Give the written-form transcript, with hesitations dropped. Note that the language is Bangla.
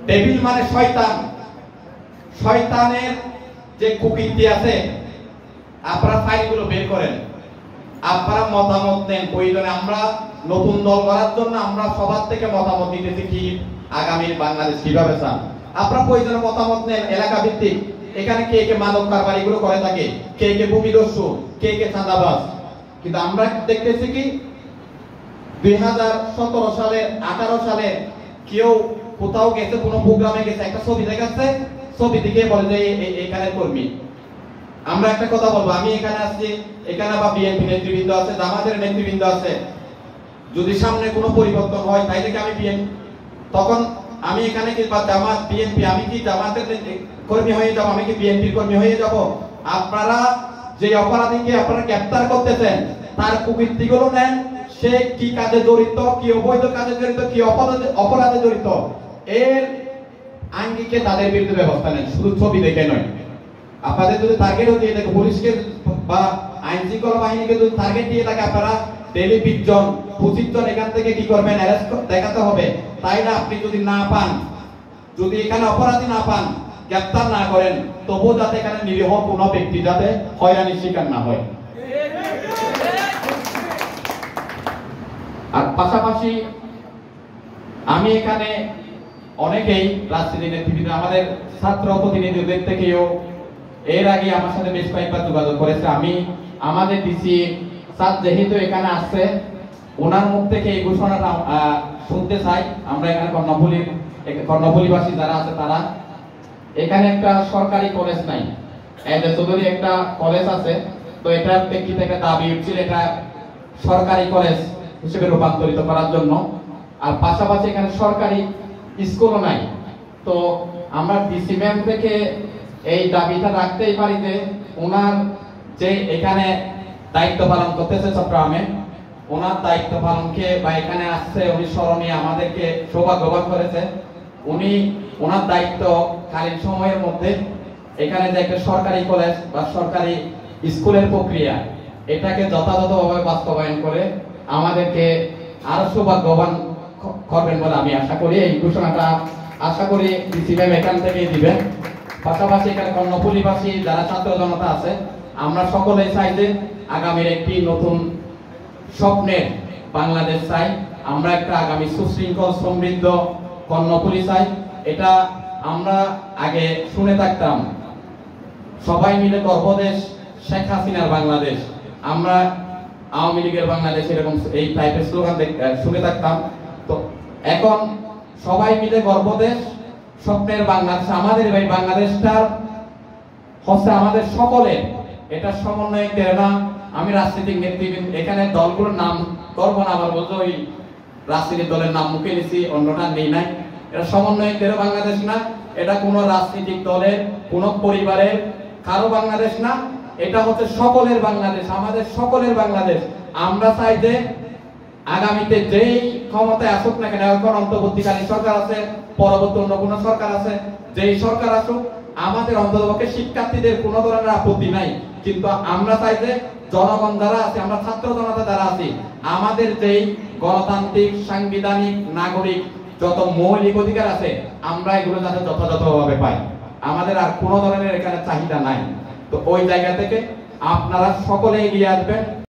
ডেভিল মানে শয়তান। শয়তানের যে কুকীর্তি আছে, আপনারা ফাইলগুলো বের করেন, আপনারা মতামত নেন। প্রয়োজনে আমরা নতুন দল করার জন্য আমরা সবার থেকে মতামত নিতেছি কি আগামীর বাংলাদেশ কিভাবে চান। আপনারা প্রয়োজনে মতামত নেন এলাকা ভিত্তিক। এখানে কে কে মাদক কারবার এগুলো করে থাকে, কে কে ভূমিদস্যু, কে কে চাঁদাবাজ। কিন্তু আমরা দেখতেছি কি 2017 সালে 18 সালে কেউ কোথাও গেছে, কোনো প্রোগ্রামে গেছে, একটা ছবি দেখাচ্ছে, ছবি দেখে বলে যে এখানে কর্মী। আমরা একটা কথা বলবো, আমি এখানে আসছি, এখানে বা বিএনপি নেতৃবৃন্দ আছে, জামাতের নেতৃবৃন্দ আছে, যদি সামনে কোনো পরিবর্তন হয় তাইলে কি আমি বিএনপি, তখন আমি এখানে কি বা জামাত বিএনপি, আমি কি জামাতের কর্মী হয়ে যাব, আমি কি বিএনপির কর্মী হয়ে যাব? আপনারা যে অপরাধীকে আপনারা গ্রেফতার করতেছেন তার কুকীর্তিগুলো নেন, সে কি কাজে জড়িত, কি অবৈধ কাজে জড়িত, কি অপরাধে জড়িত, এর আঙ্গিকে তাদের বিরুদ্ধে ব্যবস্থা নেন, শুধু ছবি দেখে নয়। আপনাদের যদি টার্গেট দিয়ে থাকে পুলিশকে বা আইন শৃঙ্খলা বাহিনীকে যদি টার্গেট দিয়ে থাকে, আপনারা ডেলি 20 জন 25 জন এখান থেকে কি করবেন, অ্যারেস্ট দেখাতে হবে। তাই না? আপনি যদি না পান, যদি এখানে অপরাধী না পান, গ্রেফতার না করেন, তবুও যাতে এখানে নিরীহ কোনো ব্যক্তি যাতে হয়রানির শিকার না হয়। আর পাশাপাশি আমি এখানে অনেকেই রাজনীতি নেতৃবৃন্দ, আমাদের ছাত্র প্রতিনিধিদের থেকেও এর আগে আমার সাথে বেশ কয়েকবার যোগাযোগ করেছে। আমি আমাদের ডিসি স্যার যেহেতু এখানে আসছে, ওনার মুখ থেকে এই ঘোষণাটা শুনতে চাই। আমরা এখানে কর্ণফুলীবাসী যারা আছে তারা, এখানে একটা সরকারি কলেজ নাই, চৌধুরী একটা কলেজ আছে, তো এটার প্রেক্ষিতে একটা দাবি উঠছিল এটা সরকারি কলেজ হিসেবে রূপান্তরিত করার জন্য। আর পাশাপাশি এখানে সরকারি স্কুলও নাই। তো আমরা ডিসি ম্যাম থেকে এই দাবিটা রাখতেই পারি যে ওনার যে এখানে দায়িত্ব পালন করতেছে চট্টগ্রামে, ওনার দায়িত্ব পালনকে বা এখানে আসছে উনি স্মরণীয়, আমাদেরকে সৌভাগ্যবান করেছে। উনি ওনার দায়িত্ব কালীন সময়ের মধ্যে এখানে যে একটা সরকারি কলেজ বা সরকারি স্কুলের প্রক্রিয়া, এটাকে যথাযথভাবে বাস্তবায়ন করে আমাদেরকে আরো সৌভাগ্যবান করবেন বলে আমি আশা করি। এই ঘোষণাটা আশা করি ডিসি ম্যাম এখান থেকেই দিবেন। পাশাপাশি এখানে কর্ণফুলীবাসী যারা ছাত্র জনতা আছে, আমরা সকলেই চাই যে আগামীর একটি নতুন স্বপ্নের বাংলাদেশ চাই। আমরা একটা আগামী সুশৃঙ্খল সমৃদ্ধ কর্ণফুলী চাই। এটা আমরা আগে শুনে থাকতাম, সবাই মিলে গর্বদেশ শেখ হাসিনার বাংলাদেশ, আমরা আওয়ামী লীগের বাংলাদেশ, এরকম এই টাইপের স্লোগান শুনে থাকতাম। তো এখন সবাই মিলে গর্বদেশ স্বপ্নের বাংলাদেশ, আমাদের এই বাংলাদেশটা হচ্ছে আমাদের সকলের। এটা সমন্বয়কের না, আমি রাজনৈতিক নেতৃবৃন্দ এখানে দলগুলোর নাম করবো না, আবার বলতো ওই রাজনৈতিক দলের নাম মুখে নিছি, অন্যটা নেই নাই। এটা সমন্বয়কের বাংলাদেশ না, এটা কোনো রাজনৈতিক দলের, কোনো পরিবারের কারো বাংলাদেশ না, এটা হচ্ছে সকলের বাংলাদেশ, আমাদের সকলের বাংলাদেশ। আমরা চাই যে আগামীতে যেই ক্ষমতায় আসুক না কেন, এখন অন্তর্বর্তীকালীন সরকার আছে, পরবর্তী অন্য কোনো সরকার আছে, যেই সরকার আসুক, আমাদের অন্ততপক্ষে শিক্ষার্থীদের কোনো ধরনের আপত্তি নাই। কিন্তু আমরা চাই যে জনগণ যারা আছে, আমরা ছাত্র জনতা যারা আছি, আমাদের যেই গণতান্ত্রিক, সাংবিধানিক, নাগরিক যত মৌলিক অধিকার আছে, আমরা এগুলো যাতে যথাযথভাবে পাই। আমাদের আর কোনো ধরনের এখানে চাহিদা নাই। তো ওই জায়গা থেকে আপনারা সকলে এগিয়ে আসবেন।